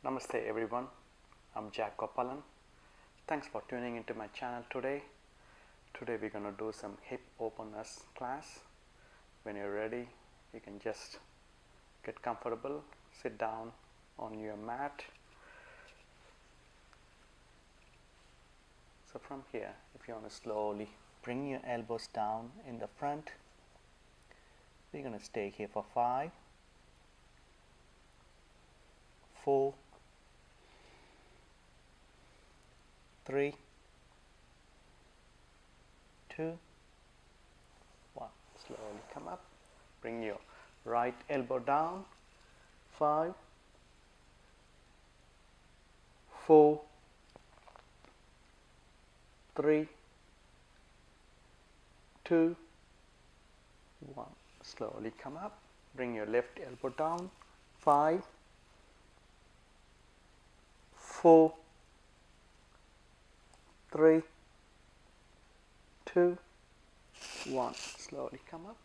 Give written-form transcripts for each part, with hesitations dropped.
Namaste everyone, I'm Jack Gopalan. Thanks for tuning into my channel today. Today we're going to do some hip openers class. When you're ready, you can just get comfortable, sit down on your mat. So from here, if you want to slowly bring your elbows down in the front, we're going to stay here for 5, 4, 3, 2, 1. Slowly come up. Bring your right elbow down. 5, 4, 3, 2, 1. Slowly come up. Bring your left elbow down. 5, 4, 3, 2, 1. Slowly come up.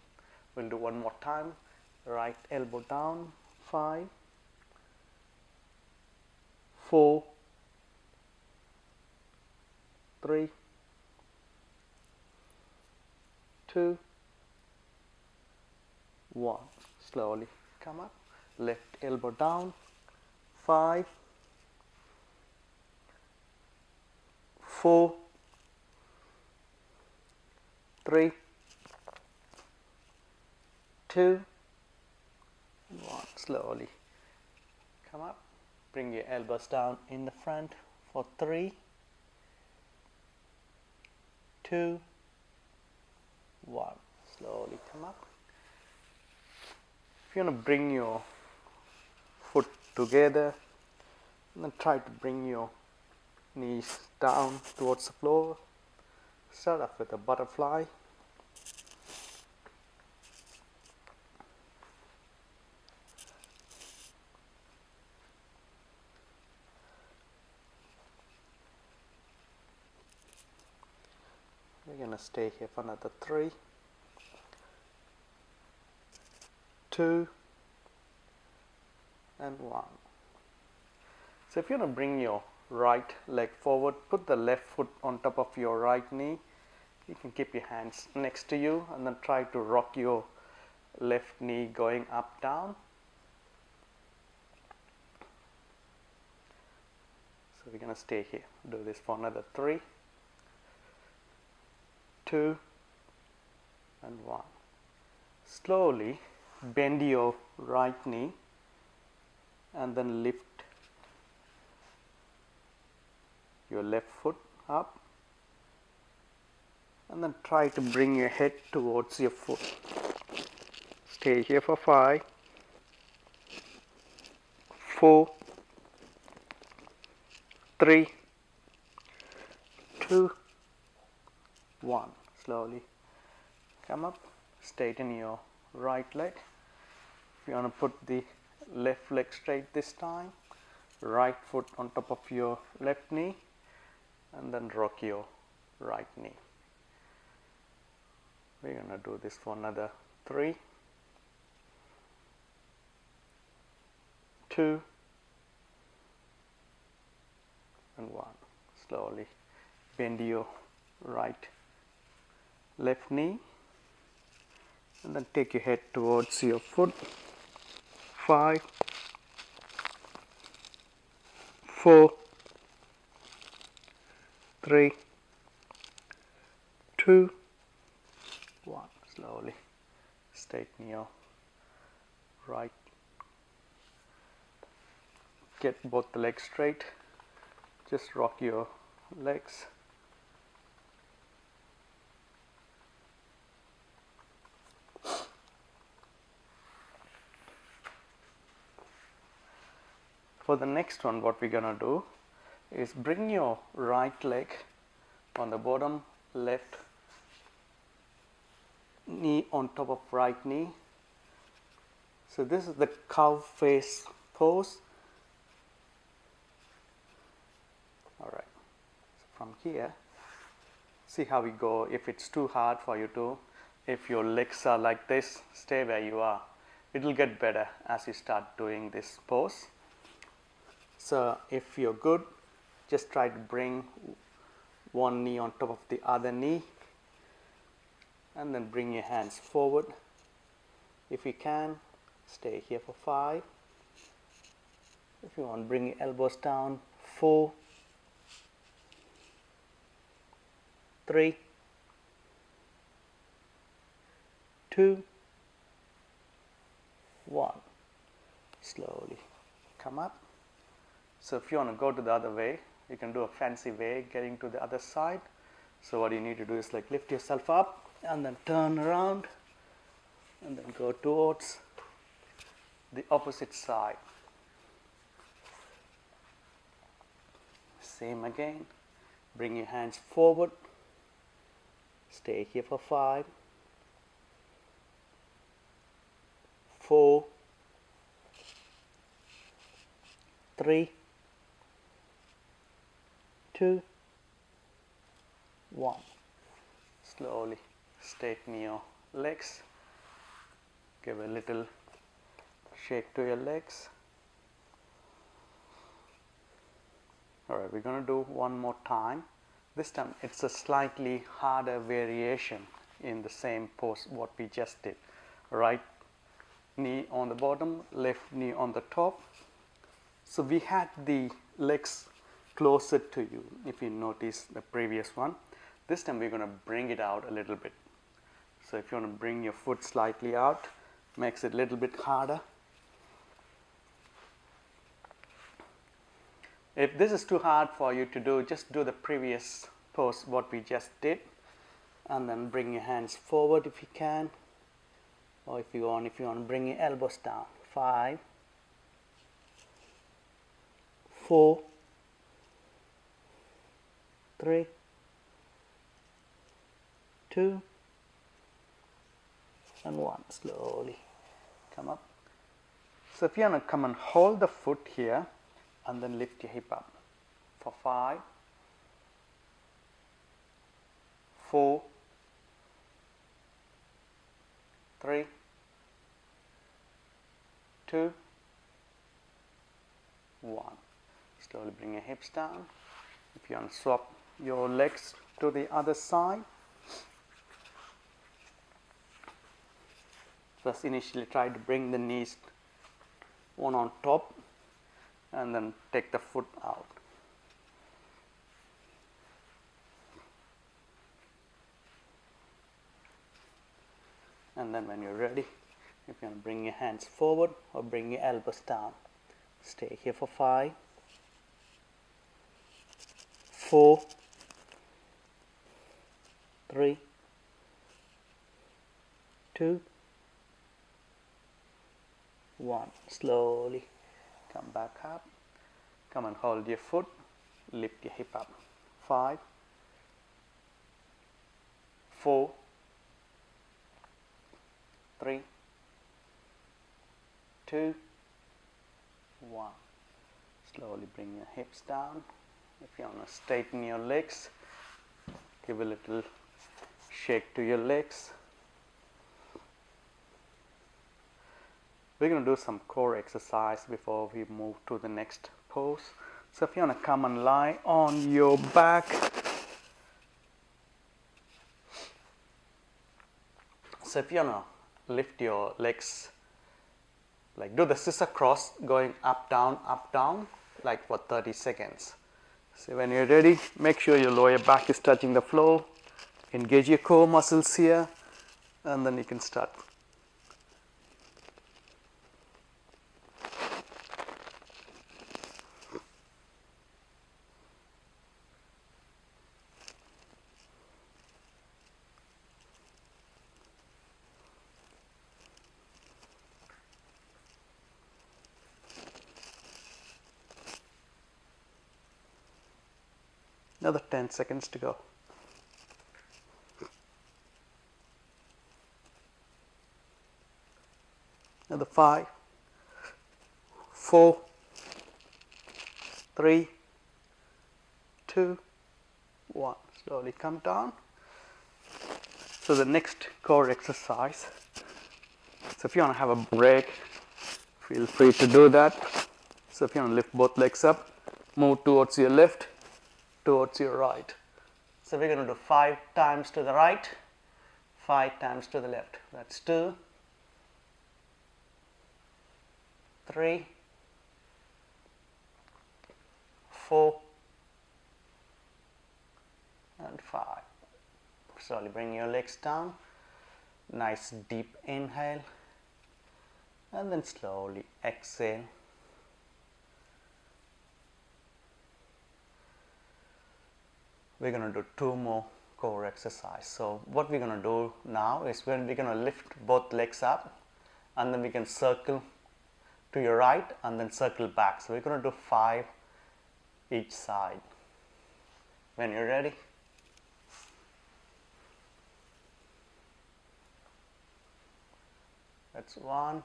We'll do one more time. Right elbow down. 5, 4, 3, 2, 1. Slowly come up. Left elbow down. 5, 4, 3, 2, 1. Slowly come up. Bring your elbows down in the front for 3, 2, 1. Slowly come up. If you want to bring your foot together, and then try to bring your knees down towards the floor. Start off with a butterfly. We're going to stay here for another 3, 2, and 1. So if you want to bring your right leg forward, put the left foot on top of your right knee. You can keep your hands next to you and then try to rock your left knee going up, down. So we're going to stay here. Do this for another 3, 2, and 1. Slowly bend your right knee and then lift your left foot up and then try to bring your head towards your foot. Stay here for 5, 4, 3, 2, 1. Slowly come up, straighten your right leg. If you want to put the left leg straight this time, right foot on top of your left knee and then rock your right knee. We're going to do this for another 3, 2, and 1. Slowly bend your left knee and then take your head towards your foot. 5, 4, 3, 2, 1. Slowly straighten your right. Get both the legs straight. Just rock your legs. For the next one, what we're going to do is bring your right leg on the bottom left knee on top of right knee. So this is the cow face pose. All right. So from here, see how we go. If it's too hard for you to, if your legs are like this, stay where you are. It will get better as you start doing this pose. So if you're good, just try to bring one knee on top of the other knee, and then bring your hands forward. If you can, stay here for 5. If you want, bring your elbows down. 4, 3, 2, 1. Slowly come up. So if you want to go to the other way, you can do a fancy way getting to the other side. So what you need to do is like lift yourself up and then turn around and then go towards the opposite side. Same again. Bring your hands forward. Stay here for 5, 4, 3, 2, 1. Slowly straighten your legs. Give a little shake to your legs. Alright, we're going to do one more time. This time it's a slightly harder variation in the same pose what we just did. Right knee on the bottom, left knee on the top. So we had the legs closer to you, if you notice the previous one. This time we're going to bring it out a little bit. So if you want to bring your foot slightly out, makes it a little bit harder. If this is too hard for you to do, just do the previous pose what we just did, and then bring your hands forward if you can, or if you want to bring your elbows down. 5, 4, 3, 2, and 1. Slowly come up. So if you want to come and hold the foot here and then lift your hip up for 5, 4, 3, 2, 1. Slowly bring your hips down. If you want to swap your legs to the other side, first initially try to bring the knees one on top and then take the foot out. And then when you're ready, if you want to bring your hands forward or bring your elbows down. Stay here for 5, 4, 3, 2, 1. Slowly come back up. Come and hold your foot. Lift your hip up. 5, 4, 3, 2, 1. Slowly bring your hips down. If you want to straighten your legs, give a little shake to your legs. We're going to do some core exercise before we move to the next pose. So if you want to come and lie on your back, so if you want to lift your legs, like do the scissor cross going up down like for 30 seconds. So when you're ready, make sure your lower back is touching the floor. Engage your core muscles here, and then you can start. Another 10 seconds to go. Another 5, 4, 3, 2, 1. Slowly come down. So the next core exercise. So if you want to have a break, feel free to do that. So if you want to lift both legs up, move towards your left, towards your right. So we're going to do 5 times to the right, 5 times to the left. That's 2, 3, 4, and 5. Slowly bring your legs down. Nice deep inhale, and then slowly exhale. We're going to do 2 more core exercise. So what we're going to do now is we're going to lift both legs up, and then we can circle to your right and then circle back. So we're going to do 5 each side. When you're ready, that's 1,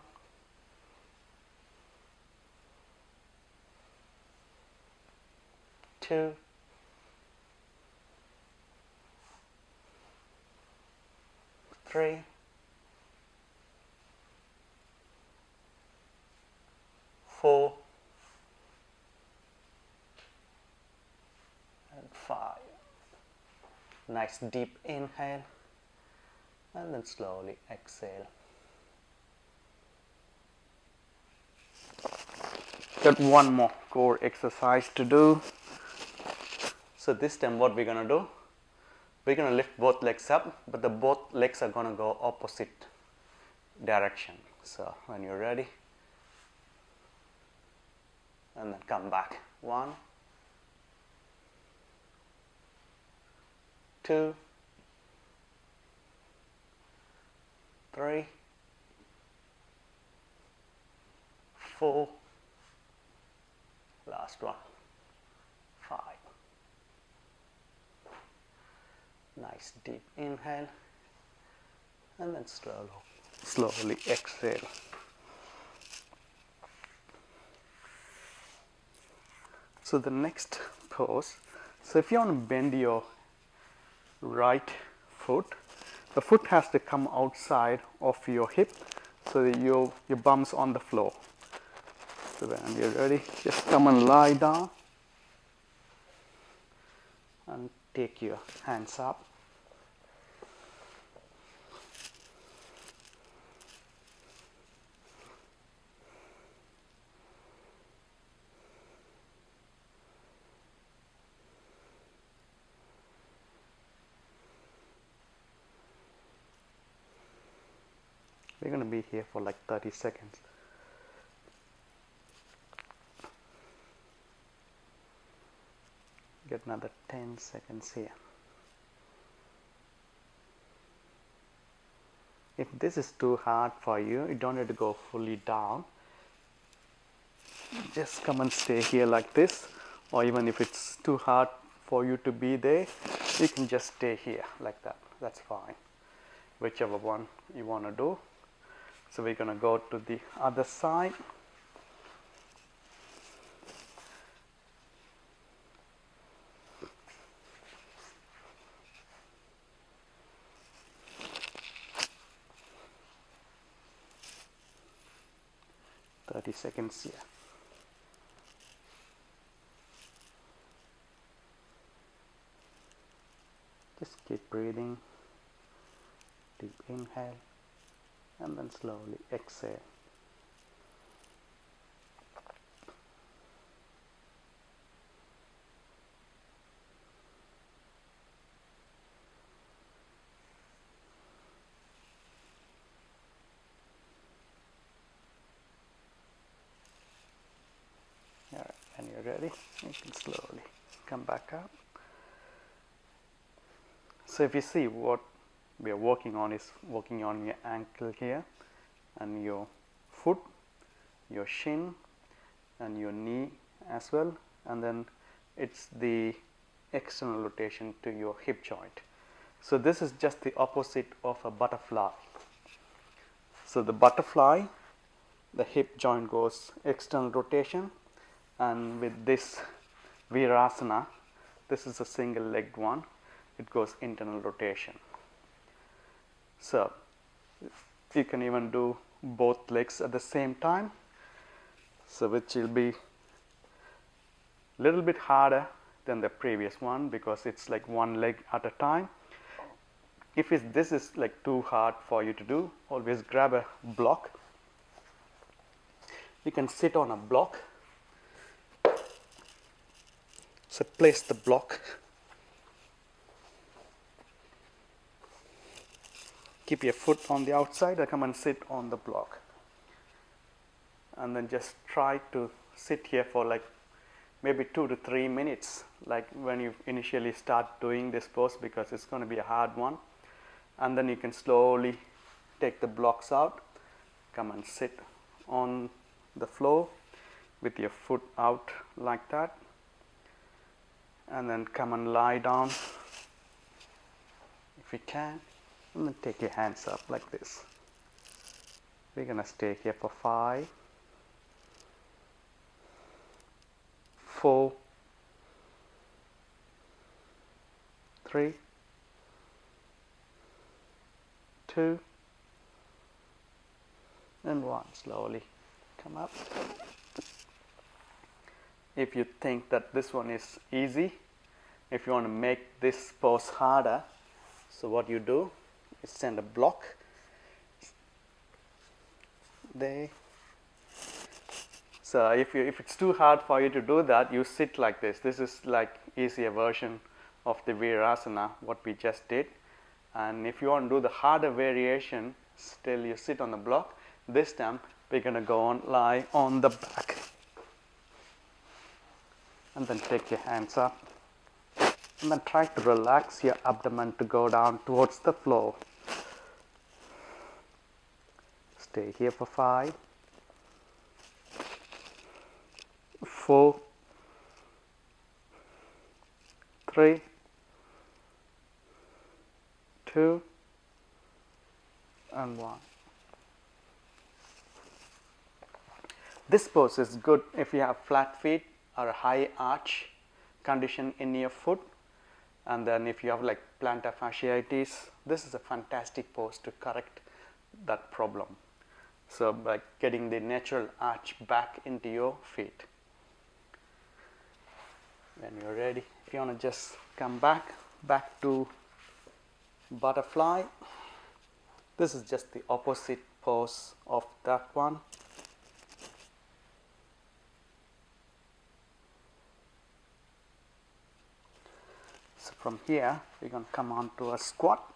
2, 3, 4, and 5. Nice deep inhale, and then slowly exhale. Got 1 more core exercise to do. So this time what we're going to do, we're going to lift both legs up, but both legs are going to go opposite direction. So when you're ready, and then come back. 1, 2, 3, 4, last one, 5. Nice deep inhale, and then slowly exhale. So the next pose, so if you want to bend your right foot, the foot has to come outside of your hip so that your bum's on the floor. So when you're ready, just come and lie down and take your hands up. We're going to be here for like 30 seconds. Get another 10 seconds here. If this is too hard for you, you don't have to go fully down. Just come and stay here like this, or even if it's too hard for you to be there, you can just stay here like that. That's fine. Whichever one you want to do. So we're going to go to the other side. Seconds here. Just keep breathing. Deep inhale, and then slowly exhale. Alright, when you're ready, you can slowly come back up. So if you see, what we are working on is working on your ankle here, and your foot, your shin, and your knee as well, and then it's the external rotation to your hip joint. So this is just the opposite of a butterfly. So the butterfly, the hip joint goes external rotation, and with this Virasana, this is a single legged one, it goes internal rotation. So you can even do both legs at the same time, so which will be Little bit harder than the previous one because it's like one leg at a time. If this is like too hard for you to do, always grab a block. You can sit on a block. So place the block. Keep your foot on the outside and come and sit on the block. And then just try to sit here for like maybe 2 to 3 minutes, like when you initially start doing this pose, because it's going to be a hard one. And then you can slowly take the blocks out, come and sit on the floor with your foot out like that, and then come and lie down if you can, and then take your hands up like this. We're going to stay here for 5, 4, 3, 2, and 1. Slowly come up. If you think that this one is easy, if you want to make this pose harder, so what you do is send a block there. So if it's too hard for you to do that, you sit like this. This is like easier version of the Virasana, what we just did. And if you want to do the harder variation, still you sit on the block. This time we're going to go on lie on the back. And then take your hands up. And then try to relax your abdomen to go down towards the floor. Stay here for 5, 4, 3, 2, and 1. This pose is good if you have flat feet or a high arch condition in your foot, and then if you have like plantar fasciitis, this is a fantastic pose to correct that problem. So by getting the natural arch back into your feet. When you're ready, if you want to just come back to butterfly. This is just the opposite pose of that one. So from here, we're going to come on to a squat.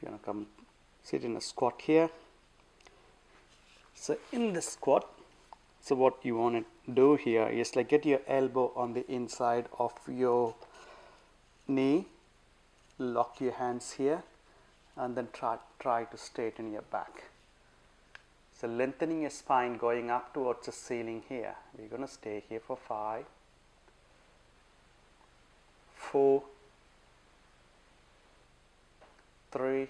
You're going to come sit in a squat here. So in the squat, so what you want to do here is like get your elbow on the inside of your knee, lock your hands here, and then try to straighten your back. So lengthening your spine going up towards the ceiling here. We're going to stay here for 5, 4, 3,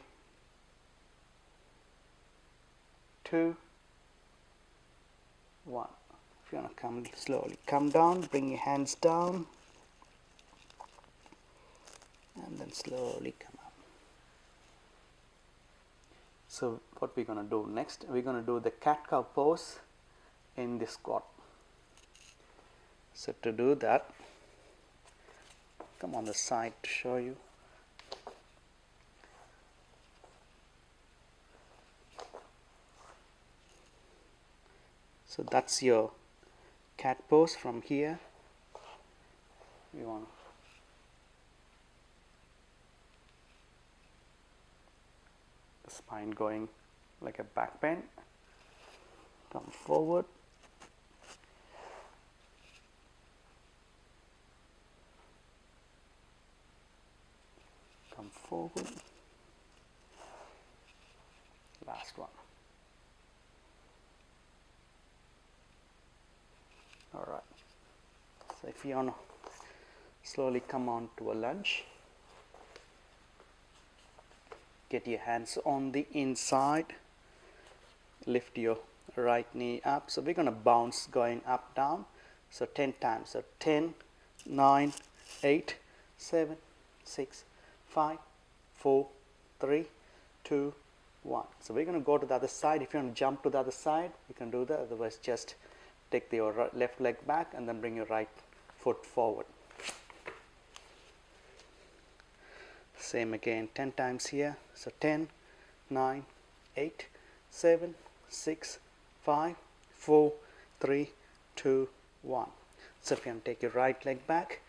2, 1. If you want to come slowly, come down, bring your hands down, and then slowly come up. So what we're going to do next, we're going to do the cat-cow pose in the squat. So to do that, come on the side to show you. So that's your cat pose from here. We want the spine going like a back bend. Come forward. Come forward. Last one. All right. So if you want to slowly come on to a lunge, get your hands on the inside, lift your right knee up. So we're going to bounce going up, down. So 10 times. So 10, 9, 8, 7, 6, 5, 4, 3, 2, 1. So we're going to go to the other side. If you want to jump to the other side, you can do that. Otherwise, just take your left leg back and then bring your right foot forward. Same again, 10 times here. So 10, 9, 8, 7, 6, 5, 4, 3, 2, 1. So if you want to take your right leg back,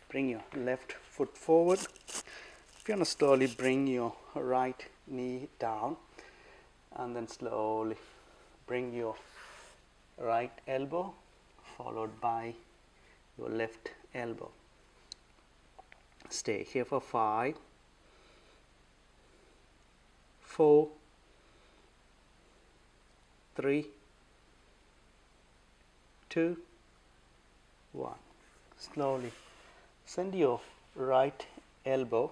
bring your left foot forward. If you want to slowly bring your right knee down, and then slowly bring your right elbow followed by your left elbow. Stay here for 5, 4, 3, 2, 1. Slowly send your right elbow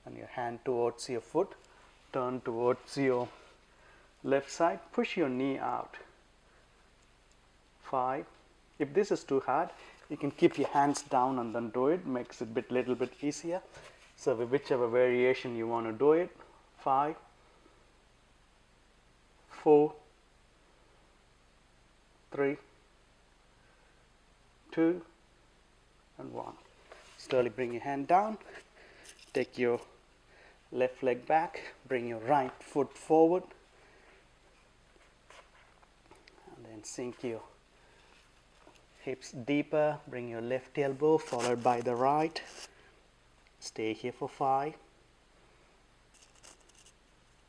and your hand towards your foot. Turn towards your left side. Push your knee out. 5. If this is too hard, you can keep your hands down and then do it. Makes it little bit easier. So whichever variation you want to do it. 5, 4, 3, 2, and 1. Slowly bring your hand down. Take your left leg back. Bring your right foot forward. And then sink your hips deeper. Bring your left elbow followed by the right. Stay here for 5,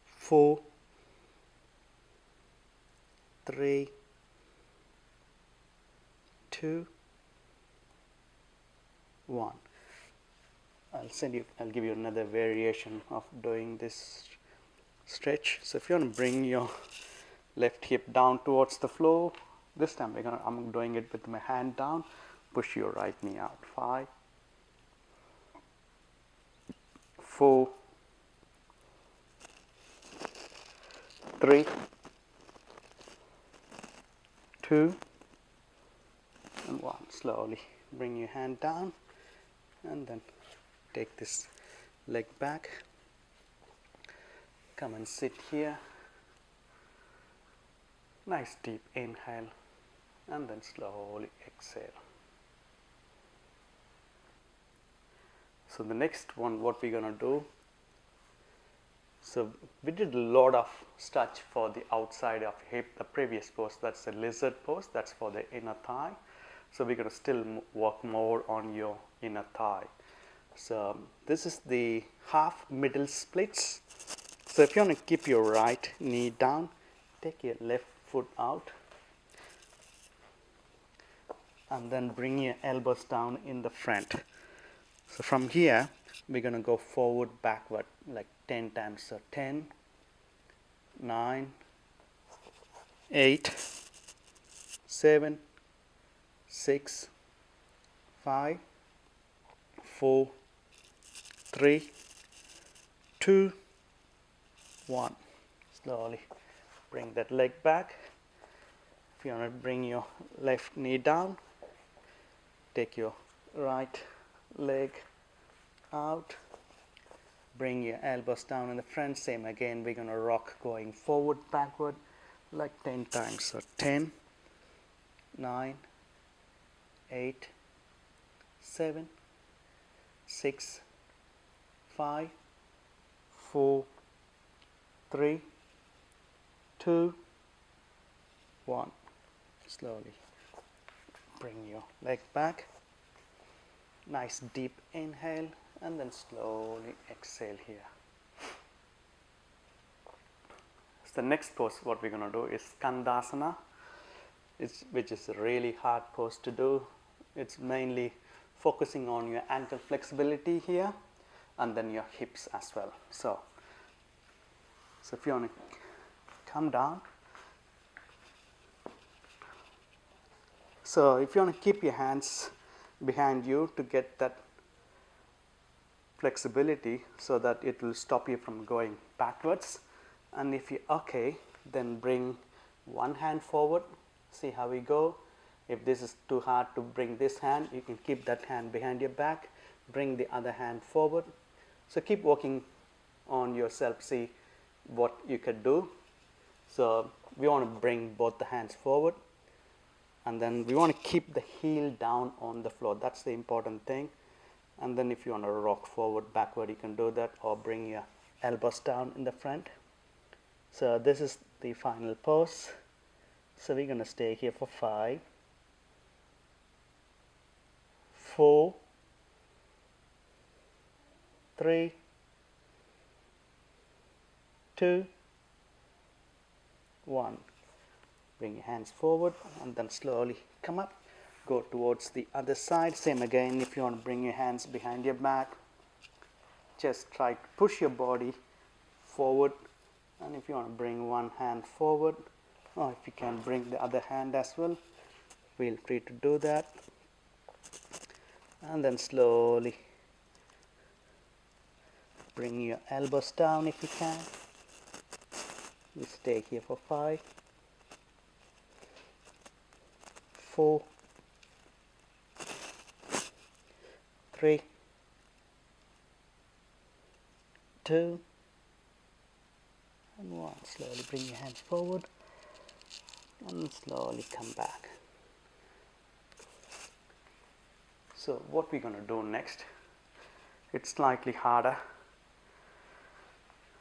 4, 3, 2, 1. I'll give you another variation of doing this stretch. So if you want to bring your left hip down towards the floor, this time I'm doing it with my hand down. Push your right knee out. 5, 4, 3, 2, and 1. Slowly bring your hand down and then take this leg back. Come and sit here. Nice deep inhale and then slowly exhale. So the next one, what we're going to do, so we did a lot of stretch for the outside of hip, the previous pose, that's the lizard pose, that's for the inner thigh. So we're going to still work more on your inner thigh. So this is the half middle splits. So if you want to keep your right knee down, take your left foot out and then bring your elbows down in the front. So from here, we're going to go forward, backward, like 10 times. So 10, 9, 8, 7, 6, 5, 4, 3, 2, 1. Slowly bring that leg back. If you want to bring your left knee down, take your right leg out, bring your elbows down in the front. Same again, we're going to rock going forward, backward, like 10 times. So 10, 9, 8, 7, 6, 5, 4, 3, 2, 1. Slowly bring your leg back. Nice deep inhale and then slowly exhale here. So the next pose what we're going to do is Skandasana, which is a really hard pose to do. It's mainly focusing on your ankle flexibility here and then your hips as well. So if you want to come down, so if you want to keep your hands behind you to get that flexibility so that it will stop you from going backwards, and if you're okay, then bring one hand forward, see how we go. If this is too hard to bring this hand, you can keep that hand behind your back, bring the other hand forward. So keep working on yourself, see what you could do. So we want to bring both the hands forward, and then we want to keep the heel down on the floor. That's the important thing. And then if you want to rock forward, backward, you can do that, or bring your elbows down in the front. So this is the final pose. So we're going to stay here for 5, 4, 3, 2, 1. Bring your hands forward and then slowly come up. Go towards the other side. Same again, if you want to bring your hands behind your back, just try to push your body forward. And if you want to bring one hand forward, or if you can bring the other hand as well, feel free to do that. And then slowly bring your elbows down if you can. We stay here for 5, 4, 3, 2, and 1. Slowly bring your hands forward and slowly come back. So what we're going to do next, it's slightly harder,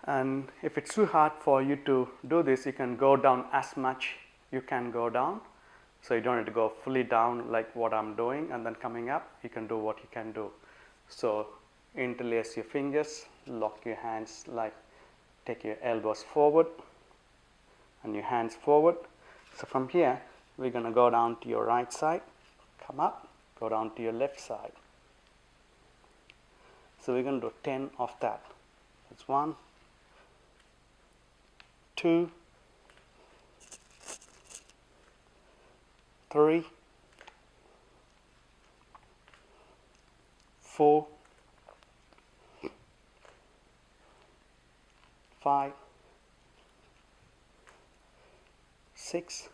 and if it's too hard for you to do this, you can go down as much you can go down. So you don't need to go fully down like what I'm doing and then coming up. You can do what you can do. So interlace your fingers, lock your hands, like take your elbows forward and your hands forward. So from here we're going to go down to your right side, come up, go down to your left side. So we're going to do 10 of that. It's 1, 2, 3, 4, 5, 6,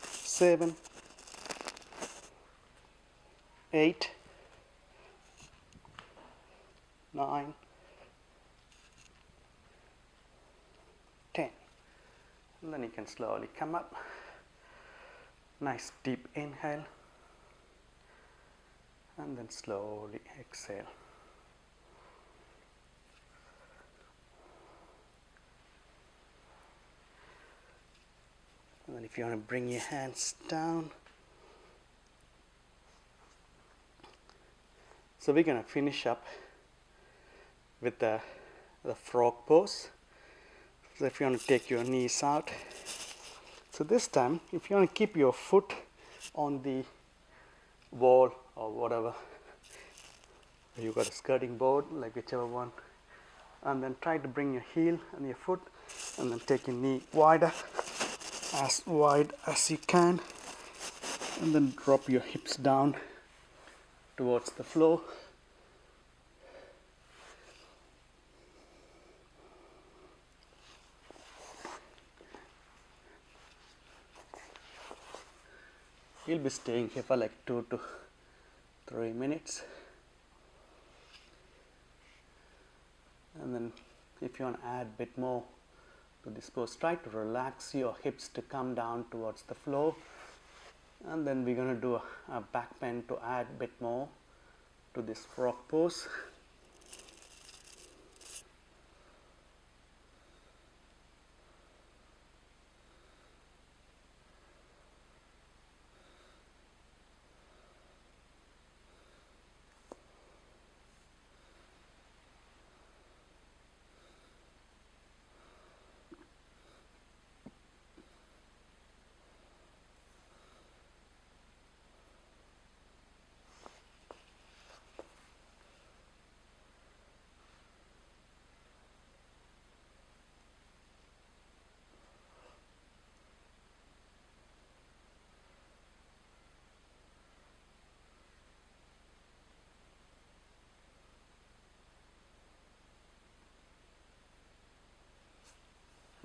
7, 8, 9, 10. And then you can slowly come up. Nice deep inhale. And then slowly exhale. And then if you want to bring your hands down. So we're going to finish up with the frog pose. So if you want to take your knees out. So this time, if you want to keep your foot on the wall or whatever, you got a skirting board, like whichever one, and then try to bring your heel and your foot, and then take your knee wider, as wide as you can, and then drop your hips down towards the floor. You'll be staying here for like 2 to 3 minutes. And then if you want to add a bit more to this pose, try to relax your hips to come down towards the floor. And then we're going to do a back bend to add a bit more to this frog pose.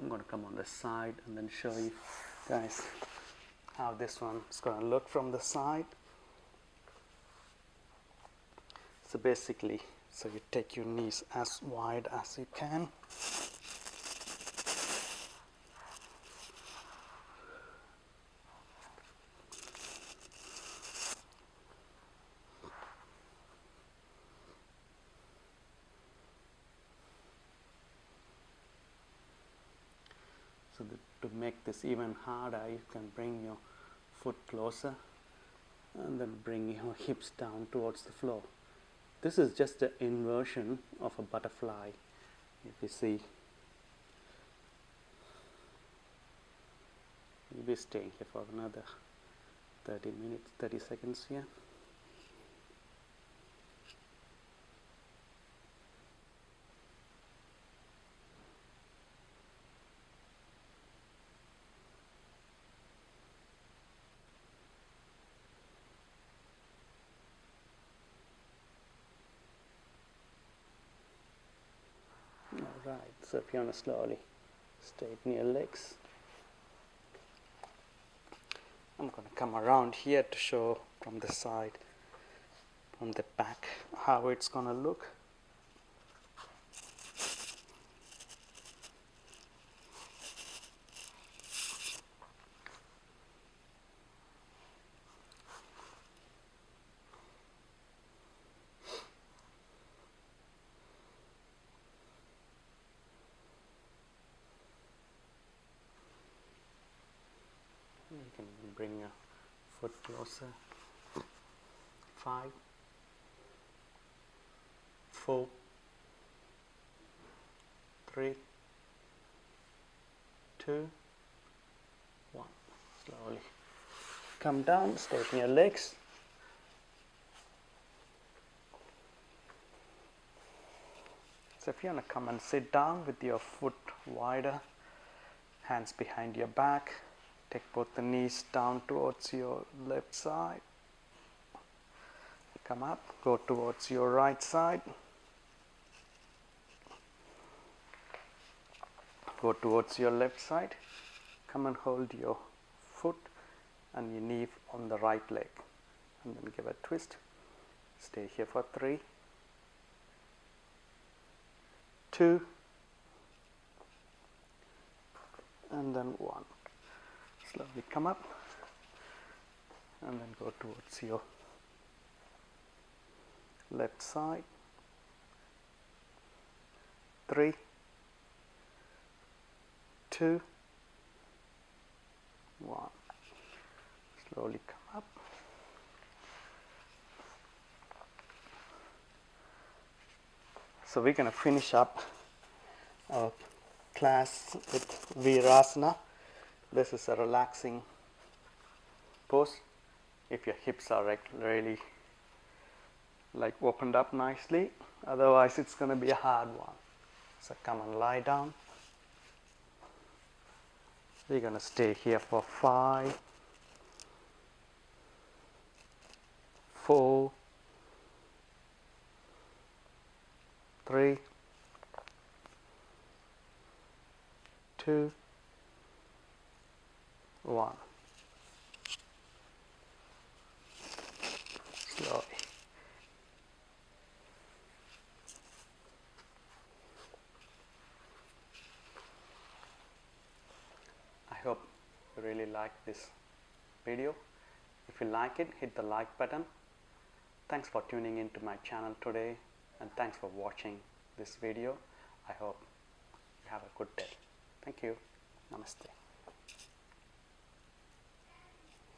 I'm going to come on the side and then show you guys how this one is going to look from the side. So basically, so you take your knees as wide as you can. So to make this even harder, you can bring your foot closer and then bring your hips down towards the floor. This is just an inversion of a butterfly. If you see, you'll be staying here for another 30 minutes, 30 seconds here. Alright, so if you want to slowly straighten your legs, I'm going to come around here to show from the side, from the back, how it's going to look. You can bring your foot closer. 5, 4, 3, 2, 1. Slowly come down, straighten your legs. So if you want to come and sit down with your foot wider, hands behind your back, take both the knees down towards your left side. Come up, go towards your right side. Go towards your left side. Come and hold your foot and your knee on the right leg. And then give a twist. Stay here for 3, 2, and then 1. Slowly come up and then go towards your left side. 3, 2, 1. Slowly come up. So we're going to finish up our class with Virasana. This is a relaxing pose. If your hips are really like opened up nicely, otherwise it's going to be a hard one. So come and lie down. We're going to stay here for 5, 4, 3, 2, 1. Slowly. I hope you really like this video. If you like it, hit the like button. Thanks for tuning into my channel today, and thanks for watching this video. I hope you have a good day. Thank you. Namaste.